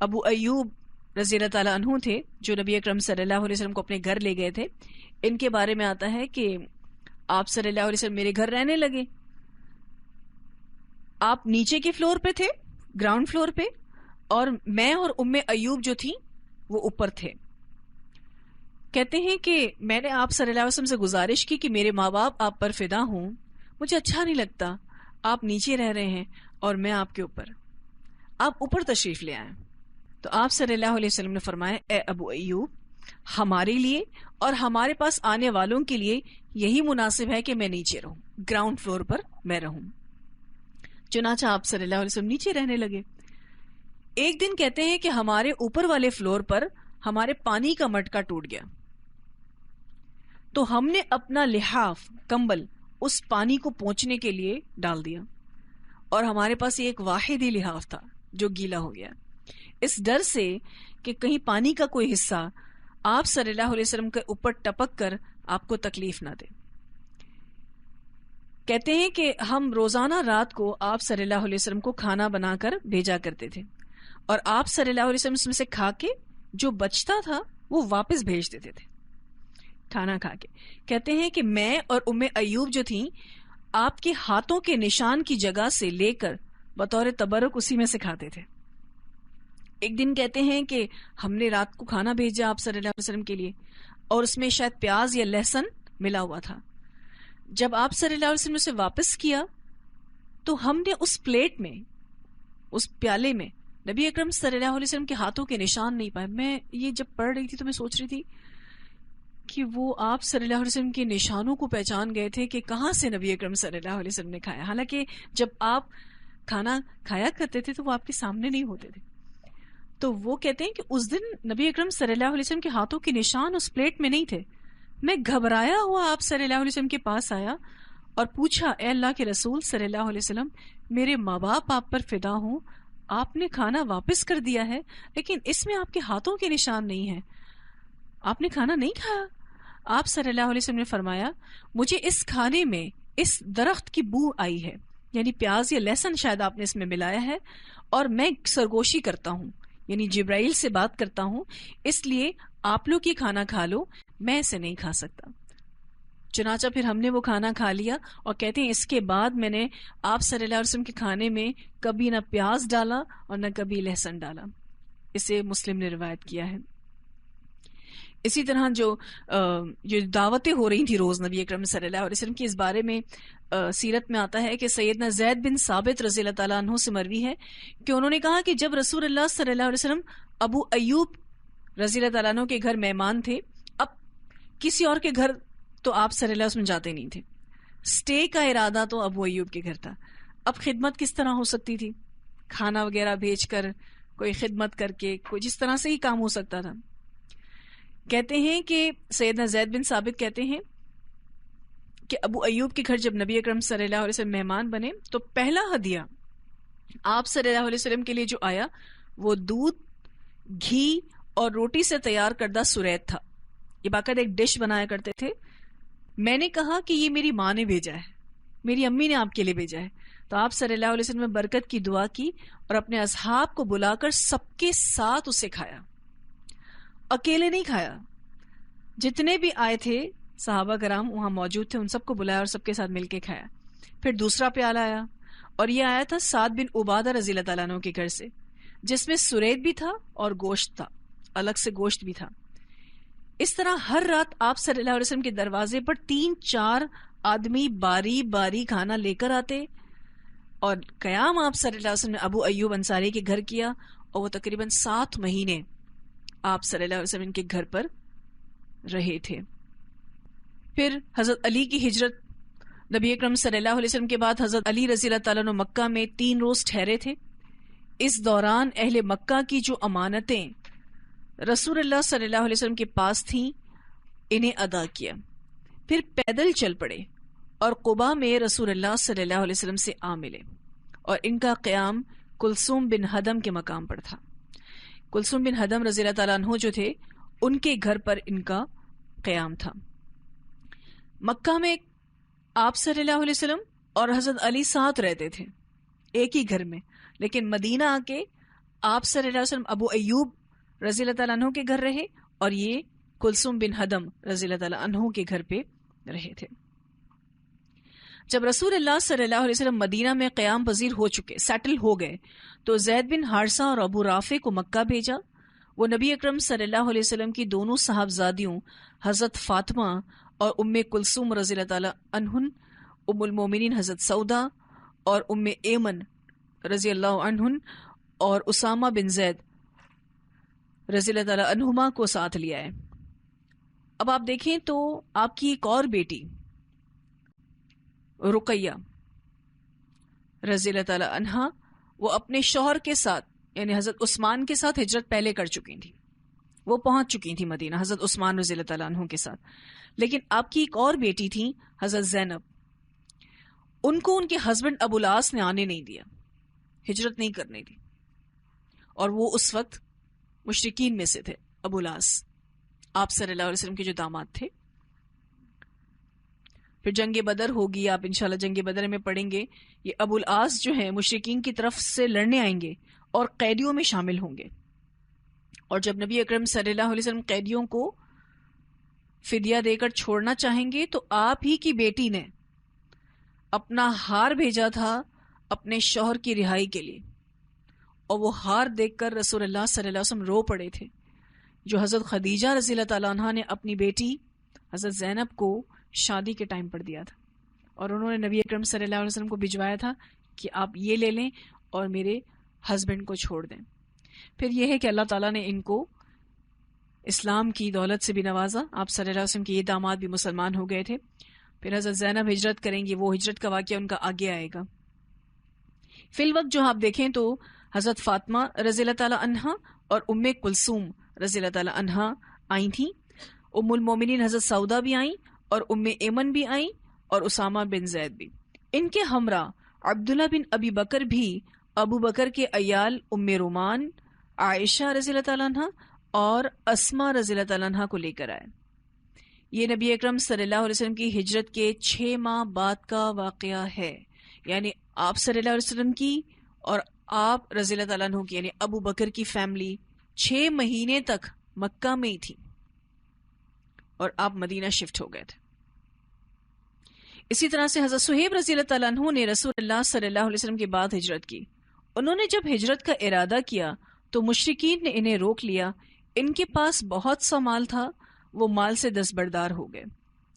ابو ایوب رضی اللہ تعالیٰ عنہ تھے جو نبی اکرم صلی اللہ علیہ وسلم کو اپنے گھر لے گئے تھے، ان کے بارے میں آتا ہے کہ آپ صلی اللہ علیہ وسلم میرے گھر رہنے لگے. آپ نیچے کے فلور پہ تھے، گراؤنڈ فلور پہ، اور میں اور ام ایوب جو تھی وہ اوپر تھے. کہتے ہیں کہ میں نے آپ صلی اللہ علیہ وسلم سے گزارش کی کہ میرے ماں باپ آپ پر فدا ہوں، مجھے اچھا نہیں لگتا آپ نیچے رہ رہے ہیں اور میں آپ کے اوپر، آپ اوپر تشریف لے آئیں. تو آپ صلی اللہ علیہ وسلم نے فرمایا اے ابو ایوب، ہمارے لیے اور ہمارے پاس آنے والوں کے لیے یہی مناسب ہے کہ میں نیچے رہوں، گراؤنڈ فلور پر میں رہوں. چنانچہ آپ صلی اللہ علیہ وسلم نیچے رہنے لگے. ایک دن کہتے ہیں کہ ہمارے اوپر والے فلور پر ہمارے پانی کا مٹکا ٹوٹ گیا، تو ہم نے اپنا لحاف، کمبل اس پانی کو پہنچنے کے لیے ڈال دیا، اور ہمارے پاس ایک واحد ہی لحاف تھا جو گیلا ہو گیا، اس ڈر سے کہ کہیں پانی کا کوئی حصہ آپ صلی اللہ علیہ وسلم کے اوپر ٹپک کر آپ کو تکلیف نہ دے. کہتے ہیں کہ ہم روزانہ رات کو آپ صلی اللہ علیہ وسلم کو کھانا بنا کر بھیجا کرتے تھے، اور آپ صلی اللہ علیہ وسلم سے کھا کے جو بچتا تھا وہ واپس بھیج دیتے تھے کھانا کھا کے. کہتے ہیں کہ میں اور ام ایوب جو تھیں آپ کے ہاتھوں کے نشان کی جگہ سے لے کر بطور تبرک اسی میں سے کھاتے تھے. ایک دن کہتے ہیں کہ ہم نے رات کو کھانا بھیجا آپ صلی اللہ علیہ وسلم کے لیے، اور اس میں شاید پیاز یا لہسن ملا ہوا تھا. جب آپ صلی اللہ علیہ وسلم نے اسے واپس کیا تو ہم نے اس پلیٹ میں، اس پیالے میں نبی اکرم صلی اللہ علیہ وسلم کے ہاتھوں کے نشان نہیں پائے. میں یہ جب پڑھ رہی تھی تو میں سوچ رہی تھی کہ وہ آپ صلی اللہ علیہ وسلم کے نشانوں کو پہچان گئے تھے کہ کہاں سے نبی اکرم صلی اللہ علیہ وسلم نے کھایا. حالانکہ جب آپ کھانا کھایا کرتے تھے تو وہ آپ کے سامنے نہیں ہوتے تھے. تو وہ کہتے ہیں کہ اس دن نبی اکرم صلی اللہ علیہ وسلم کے ہاتھوں کے نشان اس پلیٹ میں نہیں تھے. میں گھبرایا ہوا آپ صلی اللہ علیہ وسلم کے پاس آیا اور پوچھا اے اللہ کے رسول صلی اللہ علیہ وسلم میرے ماں باپ آپ پر فدا ہوں, آپ نے کھانا واپس کر دیا ہے لیکن اس میں آپ کے ہاتھوں کے نشان نہیں ہیں, آپ نے کھانا نہیں کھایا؟ آپ صلی اللہ علیہ وسلم نے فرمایا مجھے اس کھانے میں اس درخت کی بو آئی ہے, یعنی پیاز یا لہسن شاید آپ نے اس میں ملایا ہے, اور میں سرگوشی کرتا ہوں یعنی جبرائیل سے بات کرتا ہوں, اس لیے آپ لوگ یہ کھانا کھا لو, میں اسے نہیں کھا سکتا. چنانچہ پھر ہم نے وہ کھانا کھا لیا, اور کہتے ہیں اس کے بعد میں نے آپ صلی اللہ علیہ وسلم کے کھانے میں کبھی نہ پیاز ڈالا اور نہ کبھی لہسن ڈالا. اسے مسلم نے روایت کیا ہے. اسی طرح جو دعوتیں ہو رہی تھیں روز نبی اکرم صلی اللہ علیہ وسلم کی, اس بارے میں سیرت میں آتا ہے کہ سیدنا زید بن ثابت رضی اللہ تعالیٰ عنہ سے مروی ہے کہ انہوں نے کہا کہ جب رسول اللہ صلی اللہ علیہ وسلم ابو ایوب رضی اللہ تعالیٰ عنہ کے گھر مہمان تھے, اب کسی اور کے گھر تو آپ صلی اللہ علیہ وسلم جاتے نہیں تھے, سٹے کا ارادہ تو ابو ایوب کے گھر تھا. اب خدمت کس طرح ہو سکتی تھی؟ کھانا وغیرہ بھیج کر, کوئی خدمت کر کے, کوئی جس طرح سے ہی کام ہو سکتا تھا. کہتے ہیں کہ سیدنا زید بن ثابت کہتے ہیں کہ ابو ایوب کے گھر جب نبی اکرم صلی اللہ علیہ وسلم مہمان بنے تو پہلا ہدیہ آپ صلی اللہ علیہ وسلم کے لیے جو آیا وہ دودھ, گھی اور روٹی سے تیار کردہ سرید تھا. یہ باقاعدہ ایک ڈش بنایا کرتے تھے. میں نے کہا کہ یہ میری ماں نے بھیجا ہے, میری امی نے آپ کے لیے بھیجا ہے. تو آپ صلی اللہ علیہ وسلم نے برکت کی دعا کی اور اپنے اصحاب کو بلا کر سب کے ساتھ اسے کھایا, اکیلے نہیں کھایا. جتنے بھی آئے تھے صحابہ کرام وہاں موجود تھے, ان سب کو بلایا اور سب کے ساتھ مل کے کھایا. پھر دوسرا پیالہ آیا, اور یہ آیا تھا سعد بن عبادہ رضی اللہ تعالیٰ عنہ کے گھر سے, جس میں سرید بھی تھا اور گوشت تھا, الگ سے گوشت بھی تھا. اس طرح ہر رات آپ صلی اللہ علیہ وسلم کے دروازے پر 3-4 آدمی باری باری کھانا لے کر آتے, اور قیام آپ صلی اللہ علیہ وسلم نے ابو ایوب انصاری کے گھر کیا, اور وہ تقریباً 7 مہینے آپ صلی اللہ علیہ وسلم کے گھر پر رہے تھے. پھر حضرت علی کی ہجرت, نبی اکرم صلی اللہ علیہ وسلم کے بعد حضرت علی رضی اللہ تعالیٰ عنہ مکہ میں 3 روز ٹھہرے تھے. اس دوران اہل مکہ کی جو امانتیں رسول اللہ صلی اللہ علیہ وسلم کے پاس تھیں انہیں ادا کیا. پھر پیدل چل پڑے اور قباء میں رسول اللہ صلی اللہ علیہ وسلم سے آ ملے, اور ان کا قیام کلثوم بن ہدم کے مقام پر تھا. کلثوم بن ہدم رضی اللہ تعالیٰ عنہ جو تھے ان کے گھر پر ان کا قیام تھا. مکہ میں آپ صلی اللہ علیہ وسلم اور حضرت علی ساتھ رہتے تھے ایک ہی گھر میں, لیکن مدینہ آ کے آپ صلی اللہ علیہ وسلم ابو ایوب رضی اللہ تعالیٰ عنہ کے گھر رہے, اور یہ کلثوم بن ہدم رضی اللہ تعالیٰ عنہ کے گھر پہ رہے تھے. جب رسول اللہ صلی اللہ علیہ وسلم مدینہ میں قیام پذیر ہو چکے, سیٹل ہو گئے, تو زید بن حارثہ اور ابو رافع کو مکہ بھیجا. وہ نبی اکرم صلی اللہ علیہ وسلم کی دونوں صاحبزادیوں حضرت فاطمہ اور ام کلثوم رضی اللہ تعالیٰ عنہن, ام المومنین حضرت سودا اور ام ایمن رضی اللہ عنہن, اور اسامہ بن زید رضی اللہ تعالیٰ عنہما کو ساتھ لیا ہے. اب آپ دیکھیں تو آپ کی ایک اور بیٹی رقیہ رضی اللہ تعالیٰ عنہا, وہ اپنے شوہر کے ساتھ یعنی حضرت عثمان کے ساتھ ہجرت پہلے کر چکی تھی, وہ پہنچ چکی تھی مدینہ حضرت عثمان رضی اللہ تعالیٰ عنہ کے ساتھ. لیکن آپ کی ایک اور بیٹی تھی حضرت زینب, ان کو ان کے ہسبینڈ ابو العاص نے آنے نہیں دیا, ہجرت نہیں کرنے دی, اور وہ اس وقت مشرکین میں سے تھے. ابو العاص آپ صلی اللہ علیہ وسلم کے جو داماد تھے. پھر جنگ بدر ہوگی, آپ انشاءاللہ جنگ بدر میں پڑھیں گے. یہ ابو العاص جو ہیں مشرکین کی طرف سے لڑنے آئیں گے اور قیدیوں میں شامل ہوں گے, اور جب نبی اکرم صلی اللہ علیہ وسلم قیدیوں کو فدیہ دے کر چھوڑنا چاہیں گے تو آپ ہی کی بیٹی نے اپنا ہار بھیجا تھا اپنے شوہر کی رہائی کے لیے, اور وہ ہار دیکھ کر رسول اللہ صلی اللہ علیہ وسلم رو پڑے تھے, جو حضرت خدیجہ رضی اللہ تعالیٰ عنہا نے اپنی بیٹی حضرت زینب کو شادی کے ٹائم پر دیا تھا, اور انہوں نے نبی اکرم صلی اللہ علیہ وسلم کو بھجوایا تھا کہ آپ یہ لے لیں اور میرے ہسبینڈ کو چھوڑ دیں. پھر یہ ہے کہ اللہ تعالیٰ نے ان کو اسلام کی دولت سے بھی نوازا. آپ صلی اللہ علیہ وسلم کے یہ داماد بھی مسلمان ہو گئے تھے. پھر حضرت زینب ہجرت کریں گی, وہ ہجرت کا واقعہ ان کا آگے آئے گا. فی الوقت جو آپ دیکھیں تو حضرت فاطمہ رضی اللہ تعالی عنہا اور ام کلثوم رضی اللہ تعالی عنہا آئی تھیں. ام المومنین حضرت سعودہ بھی آئیں اور ام ایمن بھی آئیں اور اسامہ بن زید بھی. ان کے ہمراہ عبداللہ بن ابی بکر بھی ابو بکر کے عیال ام رومان، عائشہ رضی اللہ تعالیٰ عنہ اور اسما رضی اللہ تعالیٰ عنہ کو لے کر آئے. یہ نبی اکرم صلی اللہ علیہ وسلم کی ہجرت کے 6 ماہ بعد کا واقعہ ہے. یعنی آپ صلی اللہ علیہ وسلم کی اور آپ رضی اللہ تعالیٰ عنہ کی یعنی ابو بکر کی فیملی 6 مہینے تک مکہ میں ہی تھی اور آپ مدینہ شفٹ ہو گئے تھے. اسی طرح سے حضرت صہیب رضی اللہ تعالیٰ عنہ نے رسول اللہ صلی اللہ علیہ وسلم کے بعد ہجرت کی. انہوں نے جب ہجرت کا ارادہ کیا تو مشرکین نے انہیں روک لیا. ان کے پاس بہت سا مال تھا، وہ مال سے دستبردار ہو گئے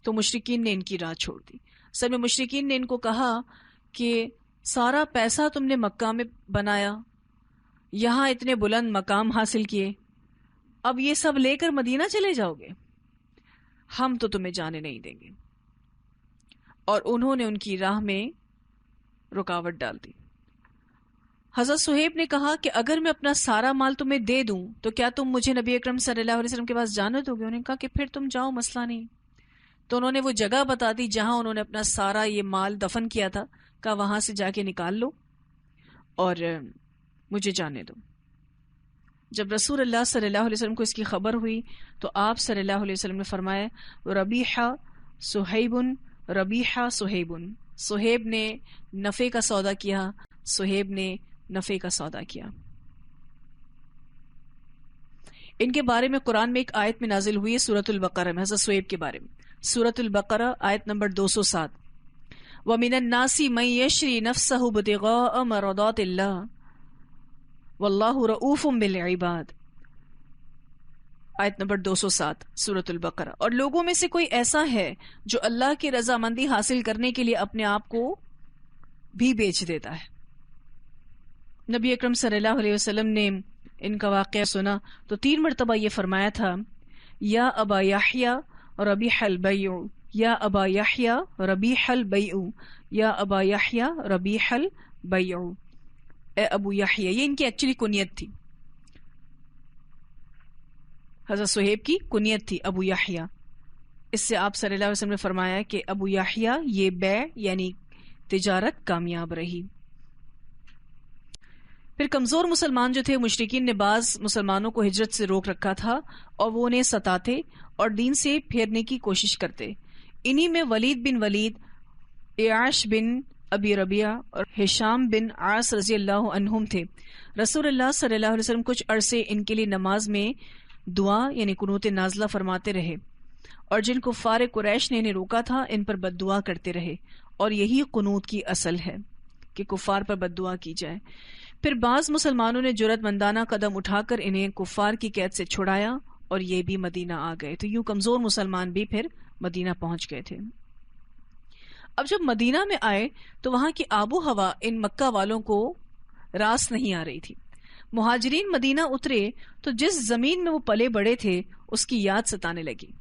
تو مشرکین نے ان کی راہ چھوڑ دی. اصل میں مشرکین نے ان کو کہا کہ سارا پیسہ تم نے مکہ میں بنایا، یہاں اتنے بلند مقام حاصل کیے، اب یہ سب لے کر مدینہ چلے جاؤ گے، ہم تو تمہیں جانے نہیں دیں گے. اور انہوں نے ان کی راہ میں رکاوٹ ڈال دی. حضرت صہیب نے کہا کہ اگر میں اپنا سارا مال تمہیں دے دوں تو کیا تم مجھے نبی اکرم صلی اللہ علیہ وسلم کے پاس جانے دو گے؟ انہوں نے کہا کہ پھر تم جاؤ، مسئلہ نہیں. تو انہوں نے وہ جگہ بتا دی جہاں انہوں نے اپنا سارا یہ مال دفن کیا تھا، کہا وہاں سے جا کے نکال لو اور مجھے جانے دو. جب رسول اللہ صلی اللہ علیہ وسلم کو اس کی خبر ہوئی تو آپ صلی اللہ علیہ وسلم نے فرمایا ربیحہ صہیبن، ربیحہ صہیبن، صہیب نے نفع کا سودا کیا، صہیب نے نفع کا سودا کیا. ان کے بارے میں قرآن میں ایک آیت میں نازل ہوئی ہے سورۃ البقرہ میں، حضرت صہیب کے بارے میں. سورۃ البقرہ آیت نمبر 207 وَمِنَ النَّاسِ مَن يَشْرِي نَفْسَهُ ابْتِغَاءَ مَرْضَاتِ اللَّهِ وَاللَّهُ رَءُوفٌ بِالْعِبَادِ. آیت نمبر 207 سورۃ البقرہ. اور لوگوں میں سے کوئی ایسا ہے جو اللہ کی رضامندی حاصل کرنے کے لیے اپنے آپ کو بھی بیچ دیتا ہے. نبی اکرم صلی اللہ علیہ وسلم نے ان کا واقعہ سنا تو 3 مرتبہ یہ فرمایا تھا یا ابا یحییٰ ربیح البیع، یا ابا یحییٰ ربیح البیع، یا ابا یحییٰ ربیح البیع. اے ابو یحییٰ، یہ ان کی ایکچولی کنیت تھی، حضرت صہیب کی کنیت تھی ابو یحییٰ. اس سے آپ صلی اللہ علیہ وسلم نے فرمایا کہ ابو یحییٰ یہ بیع یعنی تجارت کامیاب رہی. پھر کمزور مسلمان جو تھے، مشرکین نے بعض مسلمانوں کو ہجرت سے روک رکھا تھا اور وہ انہیں ستاتے اور دین سے پھیرنے کی کوشش کرتے. انہی میں ولید بن ولید، عیاش بن ابی ربیعہ اور ہشام بن عاص رضی اللہ عنہم تھے. رسول اللہ صلی اللہ علیہ وسلم کچھ عرصے ان کے لیے نماز میں دعا یعنی قنوت نازلہ فرماتے رہے، اور جن کفار قریش نے انہیں روکا تھا ان پر بد دعا کرتے رہے. اور یہی قنوت کی اصل ہے کہ کفار پر بد دعا کی جائے. پھر بعض مسلمانوں نے جرأت مندانہ قدم اٹھا کر انہیں کفار کی قید سے چھڑایا اور یہ بھی مدینہ آ گئے. تو یوں کمزور مسلمان بھی پھر مدینہ پہنچ گئے تھے. اب جب مدینہ میں آئے تو وہاں کی آب و ہوا ان مکہ والوں کو راس نہیں آ رہی تھی. مہاجرین مدینہ اترے تو جس زمین میں وہ پلے بڑے تھے اس کی یاد ستانے لگی.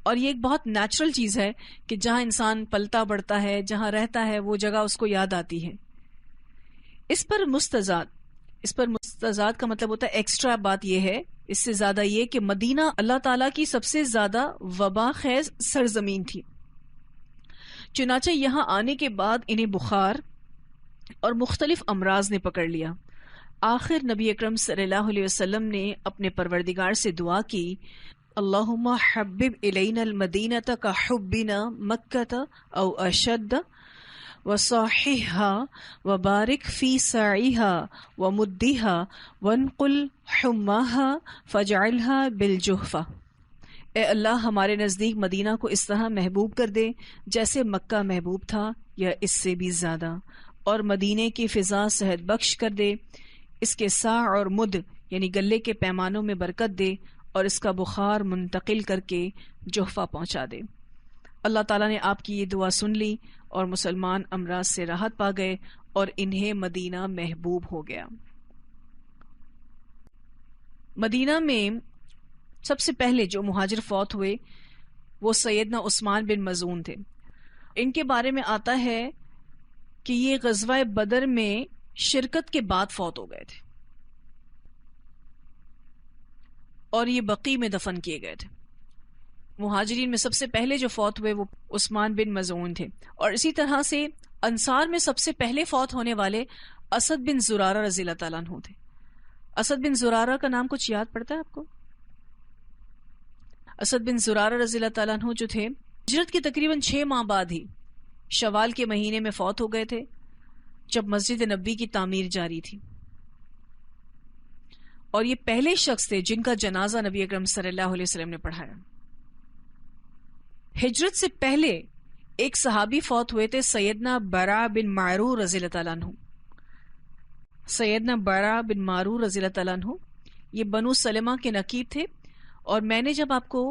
اور یہ ایک بہت نیچرل چیز ہے کہ جہاں انسان پلتا بڑھتا ہے، جہاں رہتا ہے، وہ جگہ اس کو یاد آتی ہے. اس پر مستضاد کا مطلب ہوتا ہے ایکسٹرا بات یہ ہے، اس سے زیادہ یہ کہ مدینہ اللہ تعالیٰ کی سب سے زیادہ وبا خیز سرزمین تھی. چنانچہ یہاں آنے کے بعد انہیں بخار اور مختلف امراض نے پکڑ لیا. آخر نبی اکرم صلی اللہ علیہ وسلم نے اپنے پروردگار سے دعا کی اللہم حبب الینا المدینۃ کحبنا مکۃ او اشد وصاححها وبارک فی سعیها ومدها وانقل حماها فاجعلها بالجحفہ. اے اللہ ہمارے نزدیک مدینہ کو اس طرح محبوب کر دے جیسے مکہ محبوب تھا یا اس سے بھی زیادہ، اور مدینے کی فضا صحت بخش کر دے، اس کے ساع اور مد یعنی گلے کے پیمانوں میں برکت دے، اور اس کا بخار منتقل کر کے جحفہ پہنچا دے. اللہ تعالیٰ نے آپ کی یہ دعا سن لی اور مسلمان امراض سے راحت پا گئے اور انہیں مدینہ محبوب ہو گیا. مدینہ میں سب سے پہلے جو مہاجر فوت ہوئے وہ سیدنا عثمان بن مظعون تھے. ان کے بارے میں آتا ہے کہ یہ غزوہ بدر میں شرکت کے بعد فوت ہو گئے تھے اور یہ بقیع میں دفن کیے گئے تھے. مہاجرین میں سب سے پہلے جو فوت ہوئے وہ عثمان بن مظعون تھے. اور اسی طرح سے انصار میں سب سے پہلے فوت ہونے والے اسد بن زرارہ رضی اللہ تعالیٰ عنہ تھے. اسد بن زرارہ کا نام کچھ یاد پڑتا ہے آپ کو؟ اسد بن زرارہ رضی اللہ تعالیٰ عنہ جو تھے ہجرت کے تقریباً 6 ماہ بعد ہی شوال کے مہینے میں فوت ہو گئے تھے جب مسجد نبوی کی تعمیر جاری تھی. اور یہ پہلے شخص تھے جن کا جنازہ نبی اکرم صلی اللہ علیہ وسلم نے پڑھایا. ہجرت سے پہلے ایک صحابی فوت ہوئے تھے سیدنا برا بن معرور رضی اللہ تعالیٰ عنہ. سیدنا برا بن معرور رضی اللہ تعالیٰ عنہ یہ بنو سلمہ کے نقیب تھے. اور میں نے جب آپ کو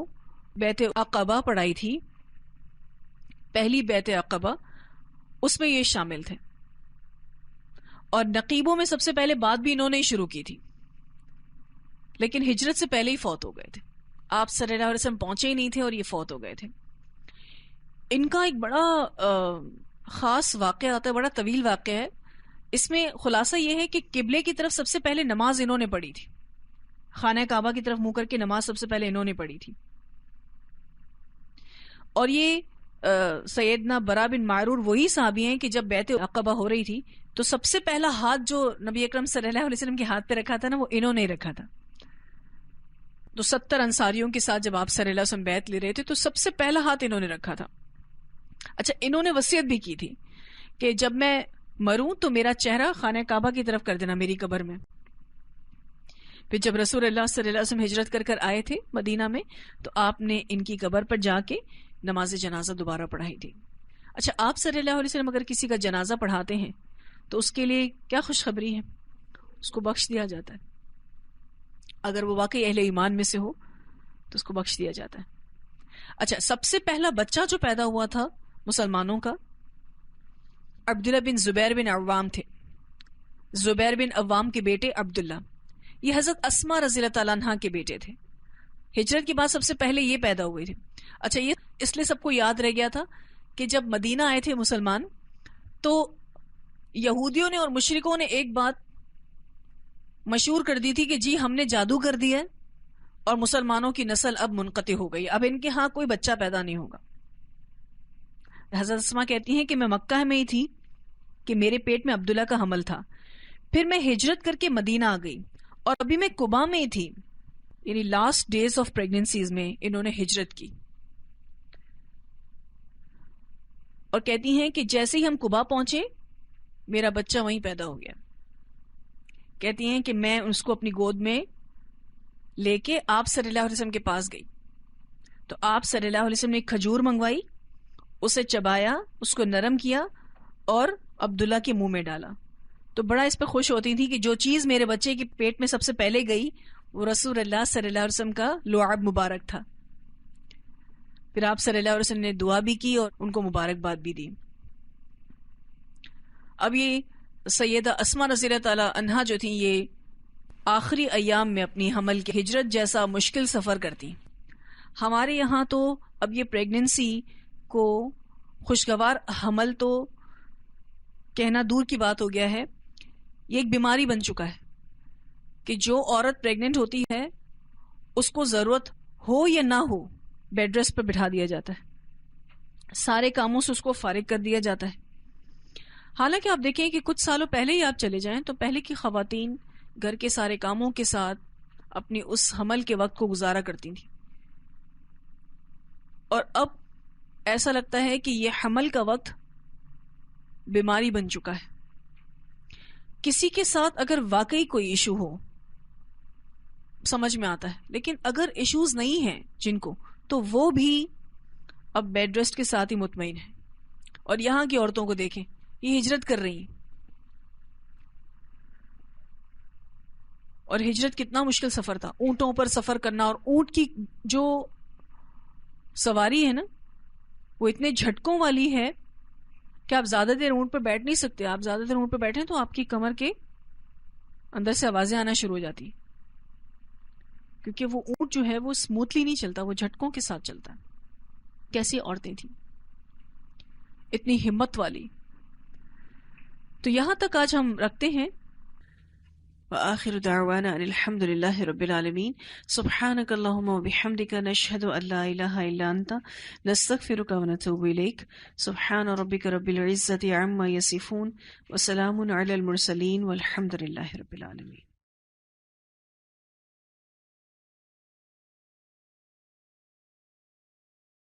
بیعت عقبہ پڑھائی تھی، پہلی بیعت عقبہ، اس میں یہ شامل تھے. اور نقیبوں میں سب سے پہلے بات بھی انہوں نے ہی شروع کی تھی، لیکن ہجرت سے پہلے ہی فوت ہو گئے تھے. آپ صلی اللہ علیہ وسلم پہنچے ہی نہیں تھے اور یہ فوت ہو گئے تھے. ان کا ایک بڑا خاص واقعہ آتا ہے، بڑا طویل واقعہ ہے. اس میں خلاصہ یہ ہے کہ قبلے کی طرف سب سے پہلے نماز انہوں نے پڑھی تھی. خانہ کعبہ کی طرف منہ کر کے نماز سب سے پہلے انہوں نے پڑھی تھی. اور یہ سیدنا برا بن معرور وہی صحابی ہیں کہ جب بیعت عقبہ ہو رہی تھی تو سب سے پہلا ہاتھ جو نبی اکرم صلی اللہ علیہ وسلم کے ہاتھ پہ رکھا تھا نا، وہ انہوں نے رکھا تھا. تو 70 انصاریوں کے ساتھ جب آپ صلی اللہ علیہ وسلم بیعت لے رہے تھے تو سب سے پہلا ہاتھ انہوں نے رکھا تھا. اچھا، انہوں نے وصیت بھی کی تھی کہ جب میں مروں تو میرا چہرہ خانہ کعبہ کی طرف کر دینا میری قبر میں. پھر جب رسول اللہ صلی اللہ علیہ وسلم ہجرت کر آئے تھے مدینہ میں تو آپ نے ان کی قبر پر جا کے نماز جنازہ دوبارہ پڑھائی تھی. اچھا، آپ صلی اللہ علیہ وسلم اگر کسی کا جنازہ پڑھاتے ہیں تو اس کے لیے کیا خوشخبری ہے؟ اس کو بخش دیا جاتا ہے. اگر وہ واقعی اہل ایمان میں سے ہو تو اس کو بخش دیا جاتا ہے. اچھا، سب سے پہلا بچہ جو پیدا ہوا تھا مسلمانوں کا عبداللہ بن زبیر بن عوام تھے. زبیر بن عوام کے بیٹے عبداللہ، یہ حضرت اسما رضی اللہ تعالیٰ عنہ کے بیٹے تھے. ہجرت کے بعد سب سے پہلے یہ پیدا ہوئے تھے. اچھا، یہ اس لیے سب کو یاد رہ گیا تھا کہ جب مدینہ آئے تھے مسلمان تو یہودیوں نے اور مشرکوں نے ایک بات مشہور کر دی تھی کہ جی ہم نے جادو کر دیا ہے اور مسلمانوں کی نسل اب منقطع ہو گئی، اب ان کے ہاں کوئی بچہ پیدا نہیں ہوگا. حضرت اسما کہتی ہیں کہ میں مکہ میں ہی تھی کہ میرے پیٹ میں عبداللہ کا حمل تھا. پھر میں ہجرت کر کے مدینہ آ گئی اور ابھی میں قبا میں ہی تھی، یعنی لاسٹ ڈیز آف پریگننسیز میں انہوں نے ہجرت کی. اور کہتی ہیں کہ جیسے ہی ہم قبا پہنچے میرا بچہ وہیں پیدا ہو گیا. کہتی ہیں کہ میں اس کو اپنی گود میں لے کے آپ صلی اللہ علیہ وسلم کے پاس گئی تو آپ صلی اللہ علیہ وسلم نے ایک کھجور منگوائی، اسے چبایا، اس کو نرم کیا اور عبداللہ کے منہ میں ڈالا. تو بڑا اس پہ خوش ہوتی تھی کہ جو چیز میرے بچے کے پیٹ میں سب سے پہلے گئی وہ رسول اللہ صلی اللہ علیہ وسلم کا لعاب مبارک تھا. پھر آپ صلی اللہ علیہ وسلم نے دعا بھی کی اور ان کو مبارکباد بھی دی. اب یہ سیدہ اسما رضی اللہ تعالی عنہا جو تھیں یہ آخری ایام میں اپنی حمل کے ہجرت جیسا مشکل سفر کرتی. ہمارے یہاں تو اب یہ پریگننسی کو خوشگوار حمل تو کہنا دور کی بات ہو گیا ہے، یہ ایک بیماری بن چکا ہے کہ جو عورت پریگننٹ ہوتی ہے اس کو ضرورت ہو یا نہ ہو بیڈ ریسٹ پر بٹھا دیا جاتا ہے، سارے کاموں سے اس کو فارغ کر دیا جاتا ہے. حالانکہ آپ دیکھیں کہ کچھ سالوں پہلے ہی آپ چلے جائیں تو پہلے کی خواتین گھر کے سارے کاموں کے ساتھ اپنی اس حمل کے وقت کو گزارا کرتی تھیں، اور اب ایسا لگتا ہے کہ یہ حمل کا وقت بیماری بن چکا ہے. کسی کے ساتھ اگر واقعی کوئی ایشو ہو سمجھ میں آتا ہے، لیکن اگر ایشوز نہیں ہیں جن کو تو وہ بھی اب بیڈ ریسٹ کے ساتھ ہی مطمئن ہیں. اور یہاں کی عورتوں کو دیکھیں، یہ ہجرت کر رہی ہیں، اور ہجرت کتنا مشکل سفر تھا، اونٹوں پر سفر کرنا، اور اونٹ کی جو سواری ہے نا وہ اتنے جھٹکوں والی ہے کہ آپ زیادہ دیر اونٹ پہ بیٹھ نہیں سکتے. آپ زیادہ دیر اونٹ پہ بیٹھیں تو آپ کی کمر کے اندر سے آوازیں آنا شروع ہو جاتی ہیں، کیونکہ وہ اونٹ جو ہے وہ اسموتھلی نہیں چلتا، وہ جھٹکوں کے ساتھ چلتا ہے. کیسی عورتیں تھیں، اتنی ہمت والی. تو یہاں تک آج ہم رکھتے ہیں. وآخر دعوانا ان الحمد للہ رب العالمین. سبحانک اللہم وبحمدک نشہد ان لا الہ الا انت نستغفرک ونتوب الیک. سبحان ربک رب العزة عما یصفون وسلام علی المرسلین والحمد للہ رب العالمین.